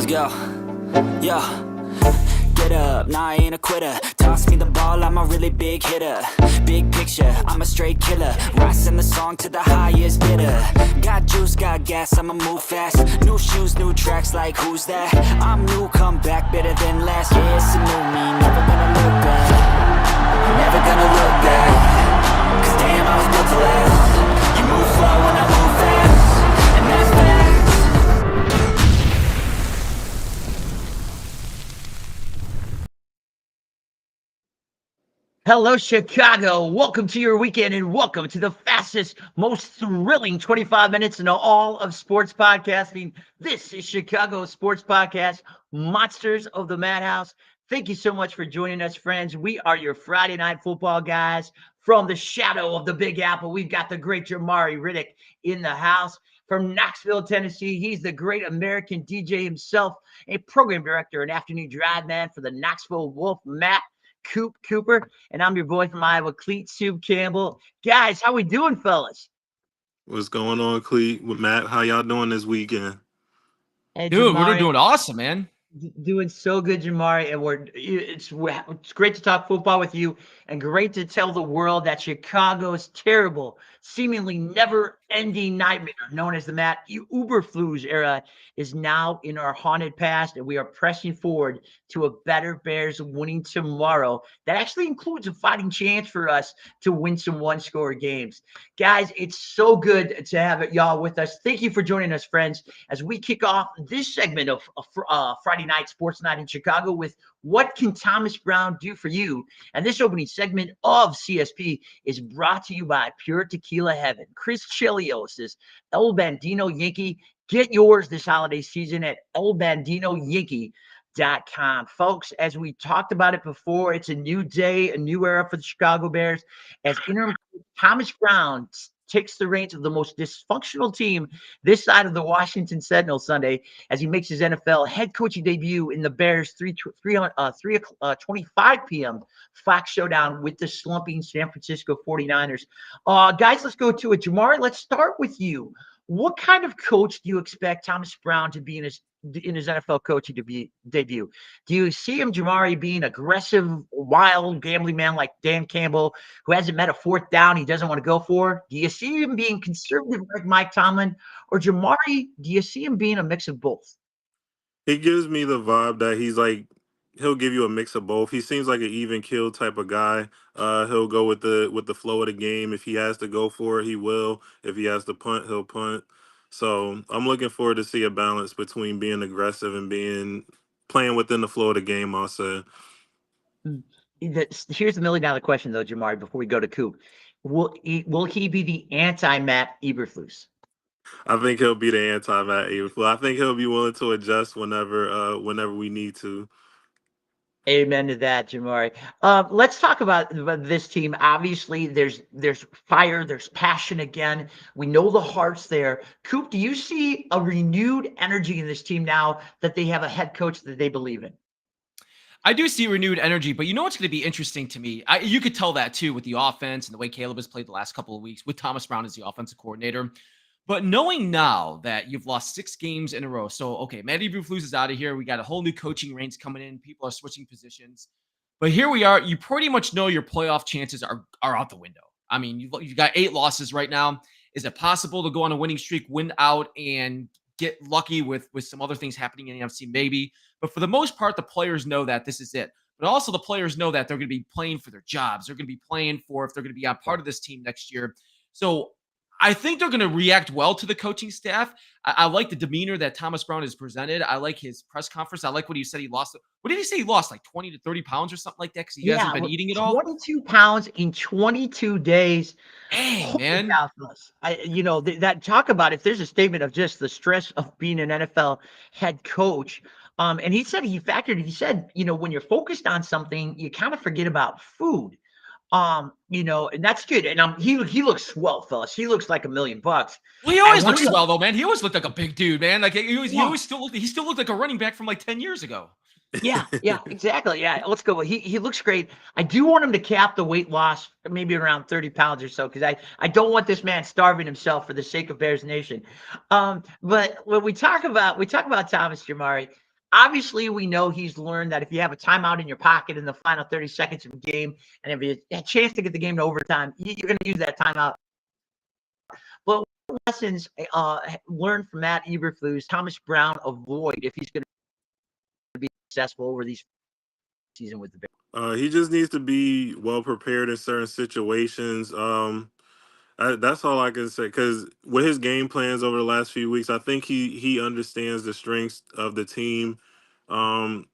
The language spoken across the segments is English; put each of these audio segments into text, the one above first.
Let's go. Yo. Get up, nah, I ain't a quitter. Toss me the ball, I'm a really big hitter. Big picture, I'm a straight killer. Rising the song to the highest bidder. Got juice, got gas, I'ma move fast. New shoes, new tracks, like who's that? I'm new, come back, better than last. Yeah, it's a new me, never gonna look back. Never gonna look back. Cause damn, I was built to last. You move slow and I move fast. And that's facts. Hello, Chicago. Welcome to your weekend and welcome to the fastest, most thrilling 25 minutes in all of sports podcasting. This is Chicago Sports Podcast, Monsters of the Madhouse. Thank you so much for joining us, friends. We are your Friday night football guys from the shadow of the Big Apple. We've got the great Jamari Riddick in the house. From Knoxville, Tennessee, he's the great American DJ himself, a program director and afternoon drive man for the Knoxville Wolf, Matt Cooper, and I'm your boy from Iowa, Cleet Soup Campbell. Guys, how we doing, fellas? What's going on, Cleet? With Matt, how y'all doing this weekend? Hey, Dude, we're Jamari, doing awesome, man. doing so good, Jamari, and it's great to talk football with you, and great to tell the world that Chicago's terrible, seemingly never-ending nightmare known as the Matt Uberflus era is now in our haunted past, and we are pressing forward to a better Bears winning tomorrow. That actually includes a fighting chance for us to win some one-score games. Guys, it's so good to have y'all with us. Thank you for joining us, friends, as we kick off this segment of Friday night sports night in Chicago with What Can Thomas Brown Do For You? And this opening segment of CSP is brought to you by Pure Tequila Heaven. Chris Chelios is El Bandino Yankee. Get yours this holiday season at elbandinoyankee.com. Folks, as we talked about it before, it's a new day, a new era for the Chicago Bears as interim coach Thomas Brown takes the reins of the most dysfunctional team this side of the Washington Sentinel Sunday as he makes his NFL head coaching debut in the Bears 3:25 p.m. Fox Showdown with the slumping San Francisco 49ers. Guys, let's go to it. Jamari, let's start with you. What kind of coach do you expect Thomas Brown to be in his NFL coaching debut? Do you see him, Jamari, being aggressive, wild, gambling man like Dan Campbell, who hasn't met a fourth down he doesn't want to go for? Do you see him being conservative like Mike Tomlin? Or Jamari, do you see him being a mix of both? He gives me the vibe that he'll give you a mix of both. He seems like an even kill type of guy. He'll go with the flow of the game. If he has to go for it, he will. If he has to punt, he'll punt. So I'm looking forward to see a balance between being aggressive and playing within the flow of the game, I'll say. Here's the $1 million question, though, Jamari, before we go to Coop. Will he be the anti-Matt Eberflus? I think he'll be the anti-Matt Eberflus. I think he'll be willing to adjust whenever we need to. Amen to that, Jamari. Let's talk about this team. Obviously, there's fire, there's passion again. We know the heart's there. Coop, do you see a renewed energy in this team now that they have a head coach that they believe in? I do see renewed energy, but you know what's going to be interesting to me? You could tell that too with the offense and the way Caleb has played the last couple of weeks with Thomas Brown as the offensive coordinator. But knowing now that you've lost 6 games in a row, so okay, Matt Eberflus is out of here. We got a whole new coaching range coming in. People are switching positions, but here we are. You pretty much know your playoff chances are out the window. I mean, you've got 8 losses right now. Is it possible to go on a winning streak, win out, and get lucky with some other things happening in the NFC? Maybe, but for the most part, the players know that this is it. But also the players know that they're going to be playing for their jobs. They're going to be playing for if they're going to be a part of this team next year. So I think they're going to react well to the coaching staff. I like the demeanor that Thomas Brown has presented. I like his press conference. I like what he said he lost. What did he say he lost? Like 20 to 30 pounds or something like that because he hasn't been eating it all? 22 pounds in 22 days. Dang, man. That talk about if there's a statement of just the stress of being an NFL head coach. And he said when you're focused on something, you kind of forget about food. And that's good. And he looks swell, fellas. He looks like $1 million. Well, he always looks swell, though, man. He always looked like a big dude, man. Like he still looked like a running back from like 10 years ago. Yeah, exactly. Yeah, let's go. He looks great. I do want him to cap the weight loss, maybe around 30 pounds or so, because I don't want this man starving himself for the sake of Bears Nation. But when we talk about Thomas, Jamari, Obviously, we know he's learned that if you have a timeout in your pocket in the final 30 seconds of a game, and if you have a chance to get the game to overtime, you're going to use that timeout. But what lessons learned from Matt Eberflus, Thomas Brown avoid if he's going to be successful over these season with the Bears? He just needs to be well prepared in certain situations. That's all I can say. Because with his game plans over the last few weeks, I think he understands the strengths of the team. Um,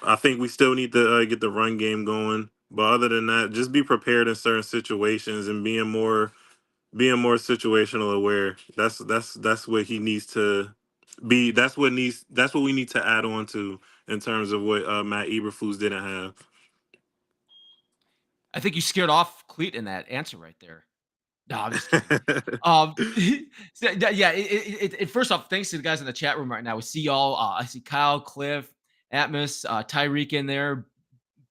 I think we still need to get the run game going. But other than that, just be prepared in certain situations and being more situational aware. That's what he needs to be. That's what we need to add on to in terms of what Matt Eberflus didn't have. I think you scared off Cleat in that answer right there. No, I'm just kidding. Um, yeah. First off, thanks to the guys in the chat room right now. We see y'all. I see Kyle, Cliff, Atmos, Tyreek in there.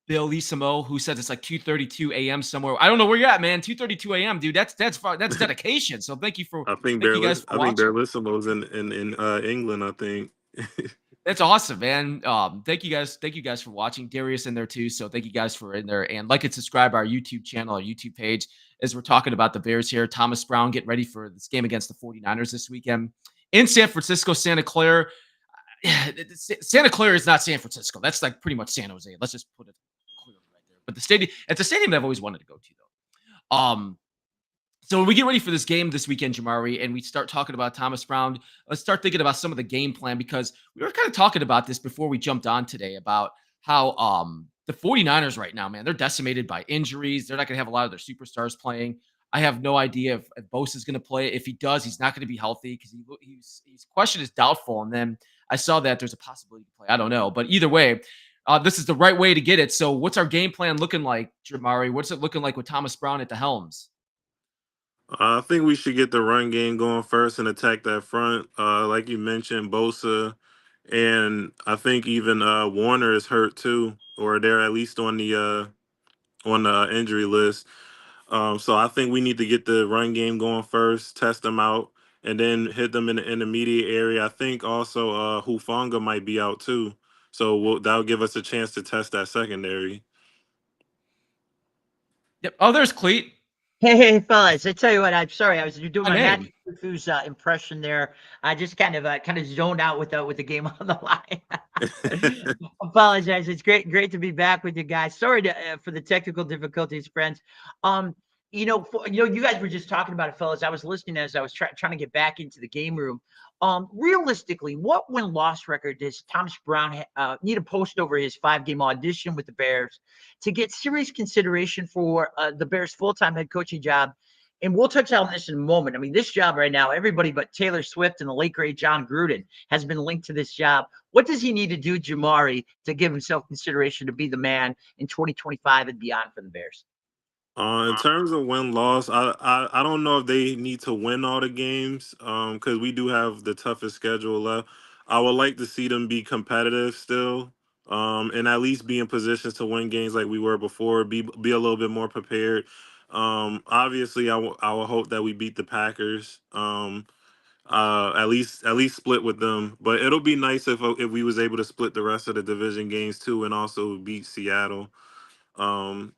Bill Lisamo, who says it's like 2:32 a.m. somewhere. I don't know where you're at, man. 2:32 a.m., dude. That's dedication. So thank you guys for I think their watching. listen was in England. I think. That's awesome, man. Thank you guys for watching. Darius in there too. So thank you guys for in there, and like and subscribe our YouTube channel, our YouTube page, as we're talking about the Bears here. Thomas Brown getting ready for this game against the 49ers this weekend in San Francisco, Santa Clara. Santa Clara is not San Francisco. That's like pretty much San Jose. Let's just put it clearly right there. But it's a stadium that I've always wanted to go to though. So when we get ready for this game this weekend, Jamari, and we start talking about Thomas Brown, let's start thinking about some of the game plan, because we were kind of talking about this before we jumped on today about how the 49ers right now, man, they're decimated by injuries. They're not going to have a lot of their superstars playing. I have no idea if Bosa is going to play. If he does, he's not going to be healthy because he's questioned as doubtful. And then I saw that there's a possibility to play. I don't know. But either way, this is the right way to get it. So what's our game plan looking like, Jamari? What's it looking like with Thomas Brown at the helms? I think we should get the run game going first and attack that front. Like you mentioned, Bosa, and I think even Warner is hurt too, or they're at least on the injury list. So I think we need to get the run game going first, test them out, and then hit them in the intermediate area. I think also Hufanga might be out too, so that'll give us a chance to test that secondary. Yep. Oh, there's Cleat. Hey, fellas! I tell you what, I'm sorry. I was doing My my Matt name. Eberflus impression there. I just kind of zoned out with the game on the line. Apologize. It's great to be back with you guys. Sorry for the technical difficulties, friends. You guys were just talking about it, fellas. I was listening as I was trying to get back into the game room. Realistically, what win-loss record does Thomas Brown need to post over his 5-game audition with the Bears to get serious consideration for the Bears' full-time head coaching job? And we'll touch on this in a moment. I mean, this job right now, everybody but Taylor Swift and the late, great John Gruden has been linked to this job. What does he need to do, Jamari, to give himself consideration to be the man in 2025 and beyond for the Bears? In terms of win loss, I don't know if they need to win all the games because we do have the toughest schedule left. I would like to see them be competitive still, and at least be in positions to win games like we were before. Be a little bit more prepared. Obviously, I will hope that we beat the Packers. At least split with them, but it'll be nice if we was able to split the rest of the division games too, and also beat Seattle. Um,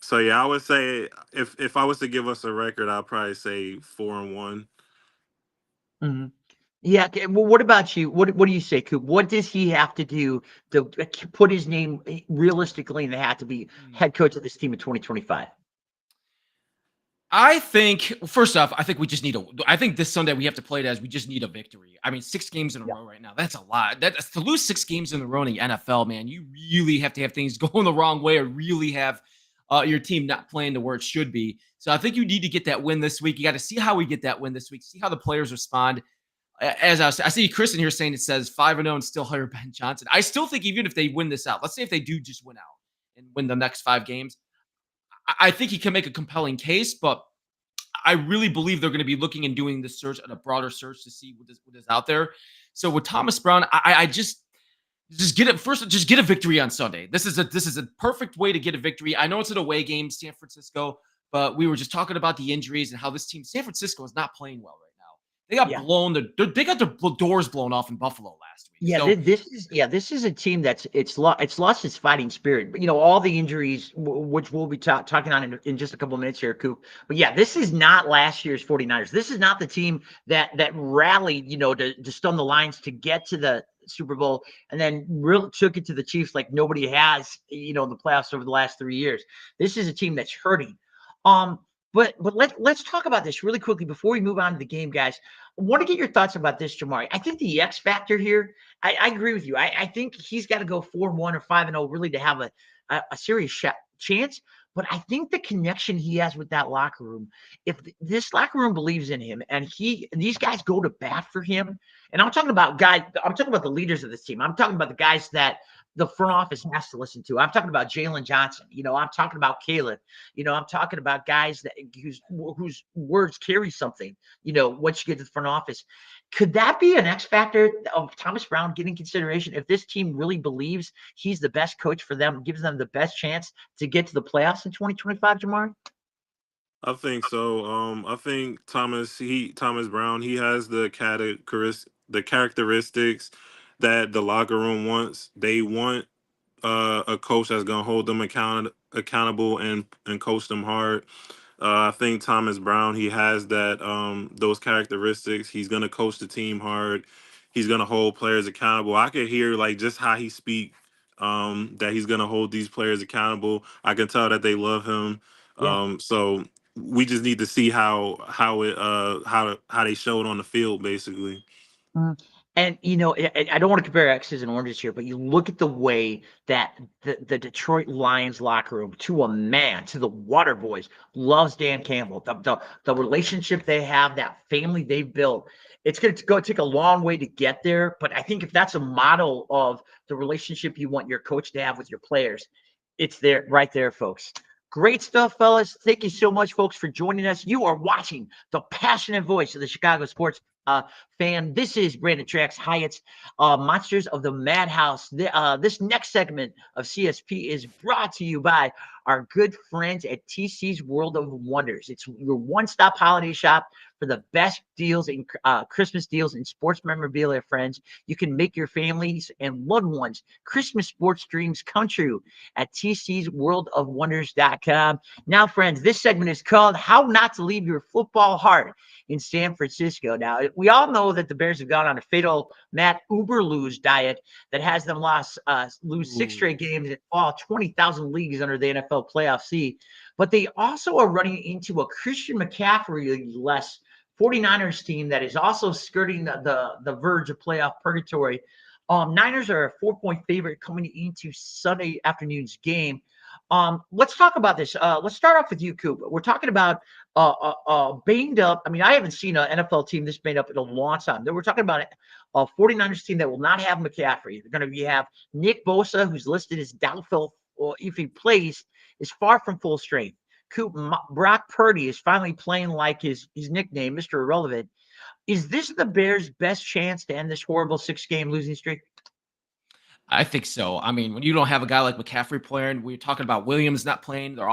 so yeah, I would say if I was to give us a record, I'd probably say 4-1. Mm-hmm. Yeah. Okay, well, what about you? What do you say, Coop? What does he have to do to put his name realistically in the hat to be head coach of this team in 2025? I think, first off, I think we just need I think this Sunday we have to play it as we just need a victory. I mean, 6 games in a Yeah. row right now. That's a lot. That's to lose 6 games in a row in the NFL, man. You really have to have things going the wrong way, or really have your team not playing to where it should be. So I think you need to get that win this week. You got to see how we get that win this week, see how the players respond. As I see Chris in here saying it says 5-0 and still hire Ben Johnson. I still think even if they win this out, let's say if they do just win out and win the next 5 games, I think he can make a compelling case, but I really believe they're going to be looking and doing this search and a broader search to see what is out there. So with Thomas Brown, I just get it first. Just get a victory on Sunday. This is a perfect way to get a victory. I know it's an away game, San Francisco, but we were just talking about the injuries and how this team, San Francisco, is not playing well right now. They got Yeah. blown. They got their doors blown off in Buffalo last week. Yeah, So this is a team that's it's lost its fighting spirit. But all the injuries, which we'll be talking on in just a couple of minutes here, Coop. But yeah, this is not last year's 49ers. This is not the team that rallied, to stun the Lions to get to the Super Bowl and then really took it to the Chiefs like nobody has, in the playoffs over the last 3 years. This is a team that's hurting. Um, but let's talk about this really quickly before we move on to the game, guys. I want to get your thoughts about this, Jamari. I think the X factor here, I agree with you. I think he's got to go 4-1 or 5-0 really to have a serious chance. But I think the connection he has with that locker room, if this locker room believes in him and these guys go to bat for him, and I'm talking about the leaders of this team. I'm talking about the guys that the front office has to listen to. I'm talking about Jalen Johnson. I'm talking about Caleb. I'm talking about guys whose words carry something. Once you get to the front office, could that be an X factor of Thomas Brown getting consideration if this team really believes he's the best coach for them, gives them the best chance to get to the playoffs in 2025, Jamari? I think so. I think Thomas Brown, he has the characteristics that the locker room wants. They want a coach that's gonna hold them accountable and coach them hard. I think Thomas Brown, he has those characteristics. He's gonna coach the team hard. He's gonna hold players accountable. I could hear like just how he speak, that he's gonna hold these players accountable. I can tell that they love him. Yeah. So we just need to see how they show it on the field, basically. Mhm. And I don't want to compare X's and oranges here, but you look at the way that the Detroit Lions locker room, to a man, to the Water Boys, loves Dan Campbell. The relationship they have, that family they've built, it's going to take a long way to get there. But I think if that's a model of the relationship you want your coach to have with your players, it's there, right there, folks. Great stuff, fellas. Thank you so much, folks, for joining us. You are watching the passionate voice of the Chicago sports fan. This is Brandon Trax Hyatt's Monsters of the Madhouse. This next segment of CSP is brought to you by our good friends at TC's World of Wonders. It's your one-stop holiday shop for the best deals in Christmas deals in sports memorabilia, friends. You can make your families and loved ones Christmas sports dreams come true at tcsworldofwonders.com. Now, friends, this segment is called How Not to Leave Your Football Heart in San Francisco. Now, we all know that the Bears have gone on a fatal Matt Uberlose diet that has them lose 6 straight games and fall 20,000 leagues under the NFL playoff C. But they also are running into a Christian McCaffrey-less 49ers team that is also skirting the verge of playoff purgatory. Niners are a 4-point favorite coming into Sunday afternoon's game. Let's talk about this. Let's start off with you, Coop. We're talking about banged up. I mean, I haven't seen an NFL team this banged up in a long time. We're talking about a 49ers team that will not have McCaffrey. They're going to have Nick Bosa, who's listed as doubtful, or if he plays, is far from full strength. Coop, Brock Purdy is finally playing like his nickname, Mr. Irrelevant. Is this the Bears' best chance to end this horrible 6-game losing streak? I think so. I mean, when you don't have a guy like McCaffrey playing, we're talking about Williams not playing, their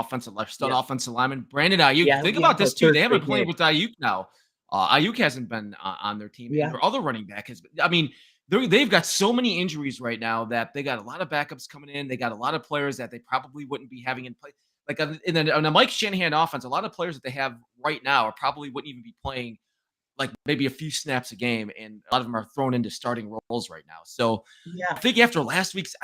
stud offensive lineman. Brandon Ayuk, think about this too. They haven't been playing with Ayuk now. Ayuk hasn't been on their team. Yeah. And their other running back has been. I mean, they've got so many injuries right now that they got a lot of backups coming in. They got a lot of players that they probably wouldn't be having in play. Like in a Mike Shanahan offense, a lot of players that they have right now are probably wouldn't even be playing like maybe a few snaps a game, and a lot of them are thrown into starting roles right now. So Yeah. I think after last week's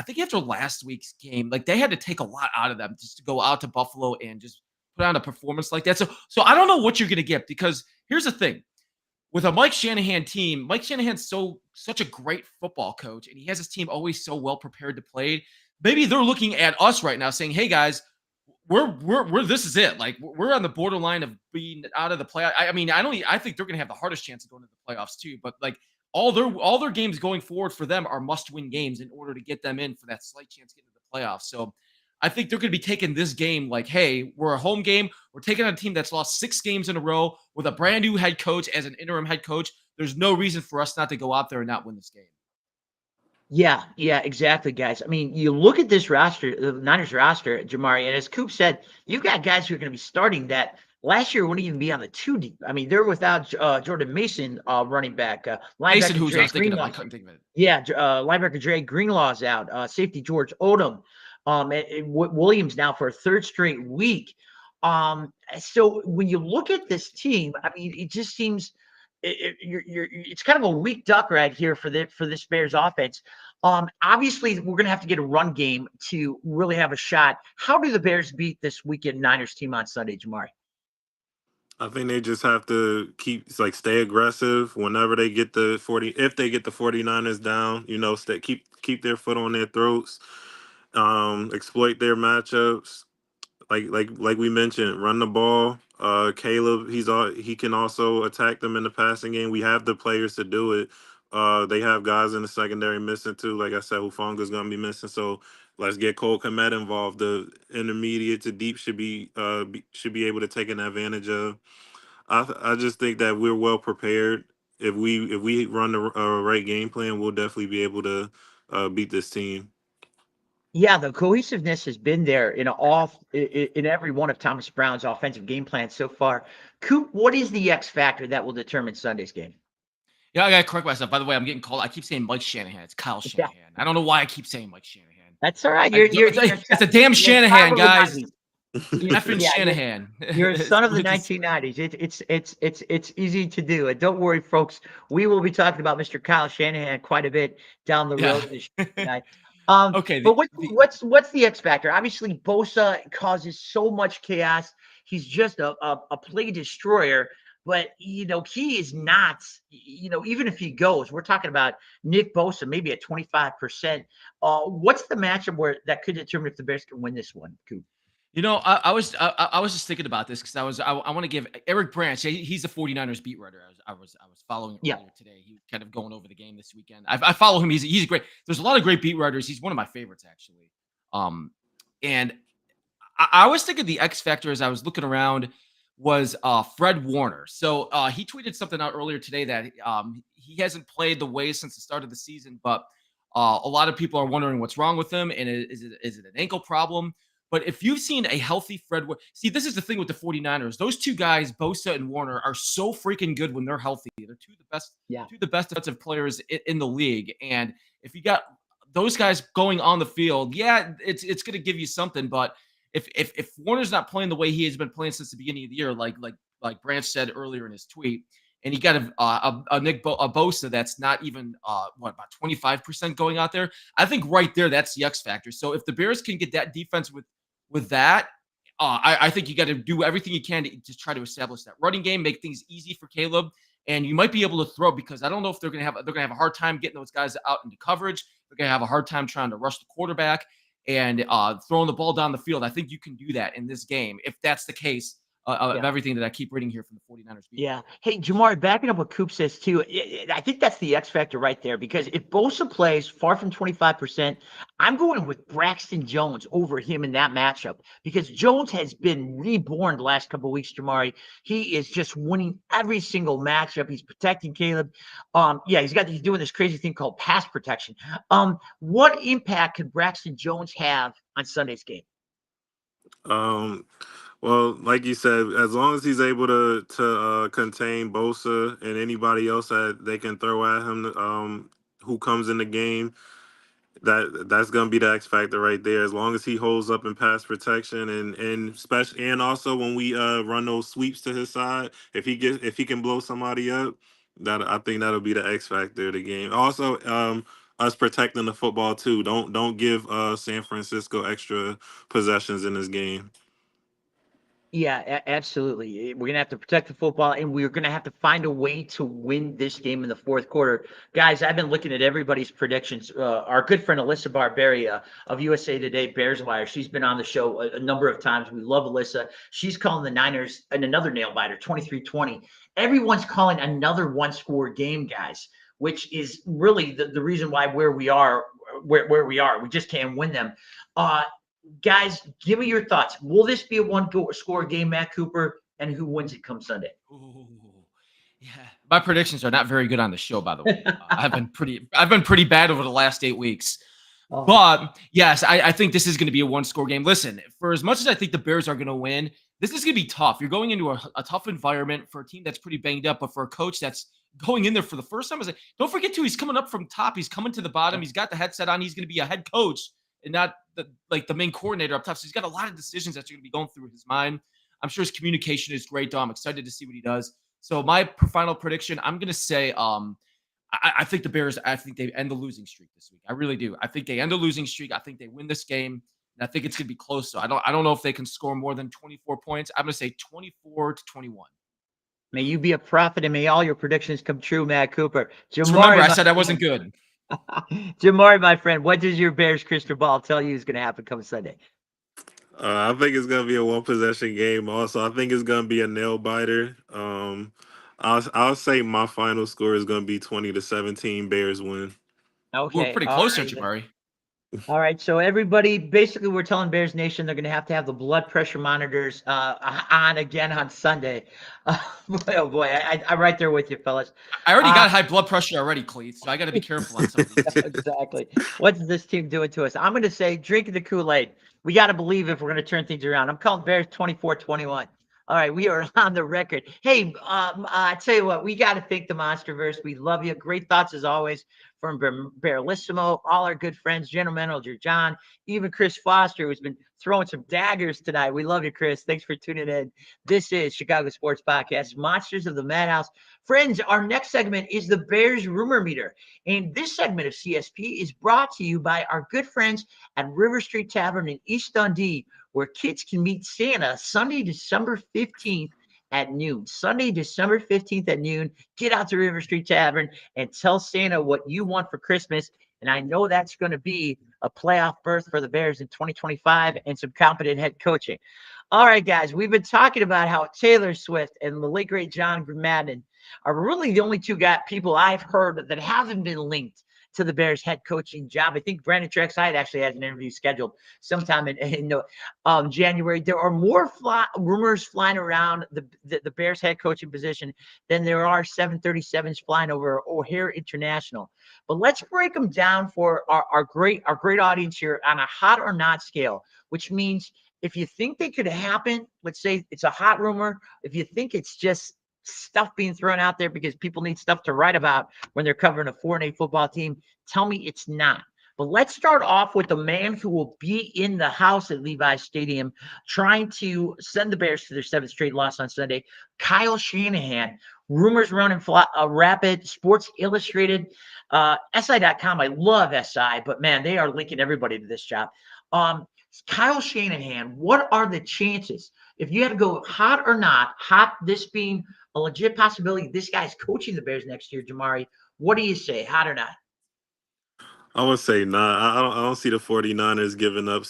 game, like they had to take a lot out of them just to go out to Buffalo and just put on a performance like that. So I don't know what you're gonna get, because here's the thing. With a Mike Shanahan team, Mike Shanahan's such a great football coach, and he has his team always so well prepared to play. Maybe they're looking at us right now saying, "Hey guys, we're this is it. Like we're on the borderline of being out of the play." I think they're gonna have the hardest chance of going to the playoffs too. But like all their games going forward for them are must-win games in order to get them in for that slight chance to get into the playoffs. So I think they're gonna be taking this game like, hey, we're a home game. We're taking on a team that's lost 6 games in a row with a brand new head coach as an interim head coach. There's no reason for us not to go out there and not win this game. Yeah, exactly, guys. I mean, you look at this roster, the Niners roster, Jamari, and as Coop said, you've got guys who are going to be starting that Last year wouldn't even be on the 2 deep. I mean, they're without Jordan Mason, running back. Mason, Linebacker who's I Dre was thinking of, I Greenlaw's couldn't think of it. yeah, linebacker Dre Greenlaw's out. Safety George Odom. And Williams now for a third straight week. So when you look at this team, I mean, it just seems it's kind of a weak duck right here for this Bears offense. Obviously, we're going to have to get a run game to really have a shot. How do the Bears beat this weekend Niners team on Sunday, Jamari? I think they just have to stay aggressive whenever they get the 40, if they get the 49ers down, keep their foot on their throats, exploit their matchups. Like we mentioned, run the ball. Caleb, he can also attack them in the passing game. We have the players to do it. They have guys in the secondary missing too. Like I said, Hufanga's gonna be missing. So let's get Cole Kmet involved. The intermediate to deep should be able to take an advantage of. I just think that we're well prepared. If we run the right game plan, we'll definitely be able to beat this team. Yeah, the cohesiveness has been there in every one of Thomas Brown's offensive game plans so far. Coop, what is the X factor that will determine Sunday's game? Yeah, I gotta correct myself. By the way, I'm getting called. I keep saying Mike Shanahan. It's Kyle Yeah, Shanahan. I don't know why I keep saying Mike Shanahan. that's all right. It's a damn Shanahan, guys. Effing Yeah, Shanahan. you're a son of the 1990s. It's easy to do. And don't worry, folks. We will be talking about Mr. Kyle Shanahan quite a bit down the road this night. Okay. But what's the X factor? Obviously, Bosa causes so much chaos. He's just a play destroyer. But he is not. Even if he goes, we're talking about Nick Bosa maybe at 25%. What's the matchup that could determine if the Bears can win this one, Coop? I was just thinking about this because I want to give Eric Branch. He's the 49ers beat writer. I was following earlier today. He was kind of going over the game this weekend. I follow him. He's great. There's a lot of great beat writers. He's one of my favorites actually. And I was thinking the X factor as I was looking around was Fred Warner. So he tweeted something out earlier today that he hasn't played the way since the start of the season, but a lot of people are wondering what's wrong with him and is it an ankle problem? But if you've seen a healthy Fred, see, this is the thing with the 49ers. Those two guys, Bosa and Warner, are so freaking good when they're healthy. They're two of the best defensive players in the league. And if you got those guys going on the field, yeah, it's going to give you something. But if Warner's not playing the way he has been playing since the beginning of the year, like Branch said earlier in his tweet, and you got a Bosa that's not even about 25% going out there. I think right there that's the X factor. So if the Bears can get that defense with that, I think you got to do everything you can to try to establish that running game, make things easy for Caleb, and you might be able to throw because I don't know if they're gonna have a hard time getting those guys out into coverage. They're gonna have a hard time trying to rush the quarterback and throwing the ball down the field. I think you can do that in this game if that's the case. Of everything that I keep reading here from the 49ers. Yeah. Hey, Jamar, backing up what Coop says too, I think that's the X factor right there because if Bosa plays far from 25%, I'm going with Braxton Jones over him in that matchup because Jones has been reborn the last couple of weeks, Jamari. He is just winning every single matchup. He's protecting Caleb. He's doing this crazy thing called pass protection. What impact could Braxton Jones have on Sunday's game? Well, like you said, as long as he's able to contain Bosa and anybody else that they can throw at him, who comes in the game, that's gonna be the X factor right there. As long as he holds up in pass protection and especially and also when we run those sweeps to his side, if he can blow somebody up, I think that'll be the X factor of the game. Also, us protecting the football too. Don't give San Francisco extra possessions in this game. Yeah, absolutely. We're going to have to protect the football, and we're going to have to find a way to win this game in the fourth quarter. Guys, I've been looking at everybody's predictions. Our good friend Alyssa Barberia of USA Today Bears Wire, she's been on the show a number of times. We love Alyssa. She's calling the Niners and another nail-biter, 23-20. Everyone's calling another one-score game, guys, which is really the reason why where we are. We just can't win them. Guys, give me your thoughts. Will this be a one-score game, Matt Cooper? And who wins it come Sunday? Ooh, yeah, my predictions are not very good on the show, by the way. I've been pretty bad over the last 8 weeks. But yes, I think this is going to be a one-score game. Listen, for as much as I think the Bears are going to win, this is going to be tough. You're going into a tough environment for a team that's pretty banged up, but for a coach that's going in there for the first time. Don't forget too, he's coming up from top. He's coming to the bottom. He's got the headset on. He's going to be a head coach and not the main coordinator up top. So he's got a lot of decisions that are going to be going through his mind. I'm sure his communication is great, though. I'm excited to see what he does. So my final prediction, I'm going to say, I think the Bears, I think they end the losing streak this week. I really do. I think they end the losing streak. I think they win this game. And I think it's going to be close. So I don't know if they can score more than 24 points. I'm going to say 24-21. May you be a prophet and may all your predictions come true, Matt Cooper. Just remember, I said I wasn't good. Jamari, my friend, what does your Bears crystal ball tell you is going to happen come Sunday? I think it's gonna be a one possession game. Also, I think it's gonna be a nail biter. I'll say my final score is gonna be 20-17. Bears win. We're Okay, pretty all close there, right. Jabari. All right, so everybody, basically, we're telling Bears Nation they're going to have the blood pressure monitors on again on Sunday. Oh boy, I'm right there with you, fellas. I already got high blood pressure already, Cleet, so I got to be careful on some of these. Exactly. What's this team doing to us? I'm going to say drinking the Kool-Aid. We got to believe if we're going to turn things around. I'm calling Bears 24-21. All right, we are on the record. Hey, I tell you what, we got to thank the Monsterverse. We love you. Great thoughts as always from Bearlissimo, all our good friends, General Manager John, even Chris Foster, who's been throwing some daggers tonight. We love you, Chris. Thanks for tuning in. This is Chicago Sports Podcast, Monsters of the Madhouse. Friends, our next segment is the Bears Rumor Meter. And this segment of CSP is brought to you by our good friends at River Street Tavern in East Dundee, where kids can meet Santa Sunday, December 15th at noon. Sunday, December 15th at noon. Get out to River Street Tavern and tell Santa what you want for Christmas. And I know that's going to be a playoff berth for the Bears in 2025 and some competent head coaching. All right, guys, we've been talking about how Taylor Swift and the late, great John Madden are really the only two people I've heard that haven't been linked to the Bears head coaching job. I think Brandon Trexide actually has an interview scheduled sometime in January. There are more rumors flying around the Bears head coaching position than there are 737s flying over O'Hare International. But let's break them down for our great audience here on a hot or not scale, which means if you think they could happen, let's say it's a hot rumor. If you think it's just stuff being thrown out there because people need stuff to write about when they're covering a 4-8 football team, tell me it's not. But let's start off with the man who will be in the house at Levi's Stadium trying to send the Bears to their 7th straight loss on Sunday, Kyle Shanahan. Rumors running rapid, Sports Illustrated, SI.com. I love SI, but man, they are linking everybody to this job. Kyle Shanahan, what are the chances? If you had to go hot or not, hot this being a legit possibility, this guy's coaching the Bears next year, Jamari, what do you say, hot or not? I would say not. I don't see the 49ers giving up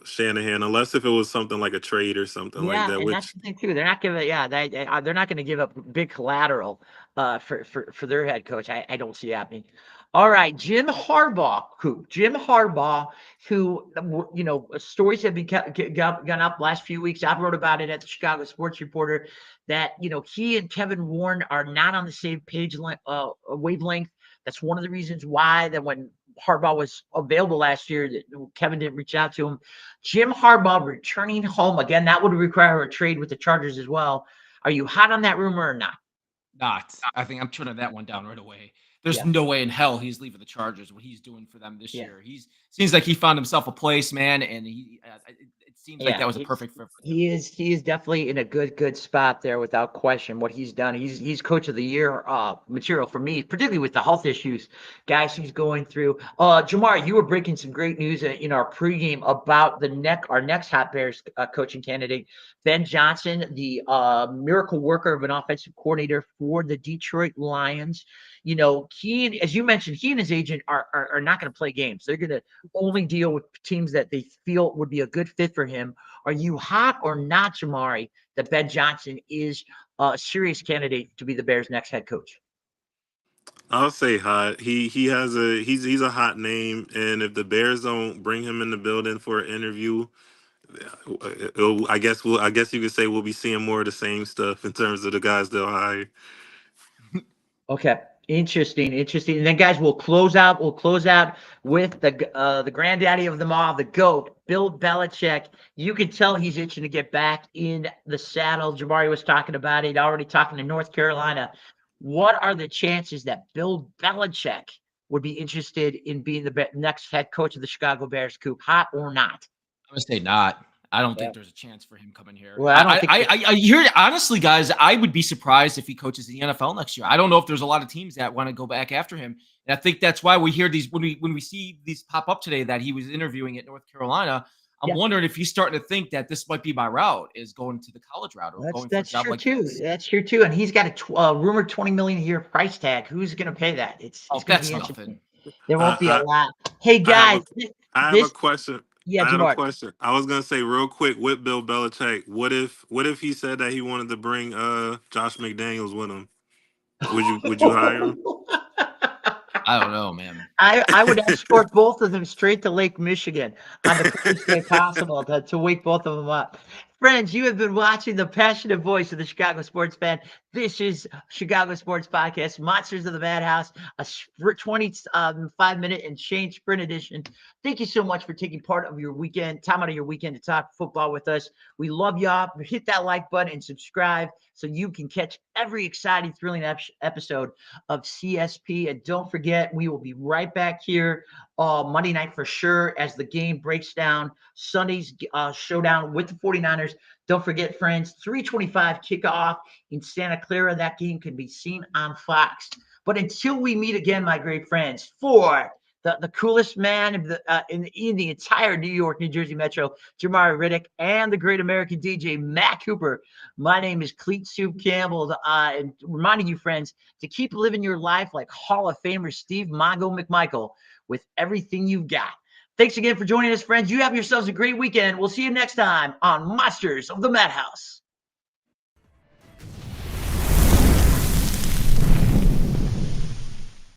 Shanahan unless if it was something like a trade or something like Yeah, that. and that's Which the thing too. They're not giving. Yeah, they're not going to give up big collateral for their head coach. I don't see happening. All right, Jim Harbaugh, who stories have been gone up last few weeks. I wrote about it at the Chicago Sports Reporter that he and Kevin Warren are not on the same wavelength. That's one of the reasons why that when Harbaugh was available last year, that Kevin didn't reach out to him. Jim Harbaugh returning home again. That would require a trade with the Chargers as well. Are you hot on that rumor or not? Not. I think I'm turning that one down right away. There's no way in hell he's leaving the Chargers. What he's doing for them this year, seems like he found himself a place, man, and it seems like that was a perfect fit for him. He is definitely in a good spot there without question. What he's done, he's coach of the year material for me, particularly with the health issues guys he's going through. Jamar, you were breaking some great news in our pregame about our next hot Bears coaching candidate, Ben Johnson, the miracle worker of an offensive coordinator for the Detroit Lions. As you mentioned, he and his agent are not going to play games. They're going to only deal with teams that they feel would be a good fit for him. Are you hot or not, Jamari, that Ben Johnson is a serious candidate to be the Bears' next head coach? I'll say hot. He's a hot name, and if the Bears don't bring him in the building for an interview, I guess you could say we'll be seeing more of the same stuff in terms of the guys they'll hire. Okay. Interesting, interesting. And then, guys, we'll close out. We'll close out with the granddaddy of them all, the GOAT, Bill Belichick. You can tell he's itching to get back in the saddle. Jabari was talking about it. Already talking to North Carolina. What are the chances that Bill Belichick would be interested in being the next head coach of the Chicago Bears? Coop, hot or not? I'm gonna say not. I don't Yeah. think there's a chance for him coming here. Well, I don't think. I hear honestly, guys. I would be surprised if he coaches in the NFL next year. I don't know if there's a lot of teams that want to go back after him, and I think that's why we hear these when we see these pop up today that he was interviewing at North Carolina. I'm Yeah. wondering if he's starting to think that this might be my route, is going to the college route or going for a That's job true like too. this. That's true too. And he's got a rumored $20 million a year price tag. Who's going to pay that? It's Oh, going to that's be interesting. nothing. There won't be a I, lot. Hey I have a guys, I have a this question. yeah, I had a Jamar. question. I was gonna say real quick with Bill Belichick. What if he said that he wanted to bring Josh McDaniels with him? Would you hire him? I don't know, man. I would escort both of them straight to Lake Michigan on the quickest way possible to wake both of them up. Friends, you have been watching the passionate voice of the Chicago sports fan. This is Chicago Sports Podcast, Monsters of the Madhouse, a 25-minute and change sprint edition. Thank you so much for taking part of your weekend, time out of your weekend to talk football with us. We love y'all. Hit that like button and subscribe so you can catch every exciting, thrilling episode of CSP. And don't forget, we will be right back here Monday night for sure as the game breaks down. Sunday's showdown with the 49ers. Don't forget, friends, 3:25 kickoff in Santa Clara. That game can be seen on Fox. But until we meet again, my great friends, for the coolest man in the entire New York, New Jersey metro, Jamari Riddick, and the great American DJ, Matt Cooper. My name is Cleet Soup Campbell, and reminding you, friends, to keep living your life like Hall of Famer Steve Mongo McMichael with everything you've got. Thanks again for joining us, friends. You have yourselves a great weekend. We'll see you next time on Monsters of the Madhouse.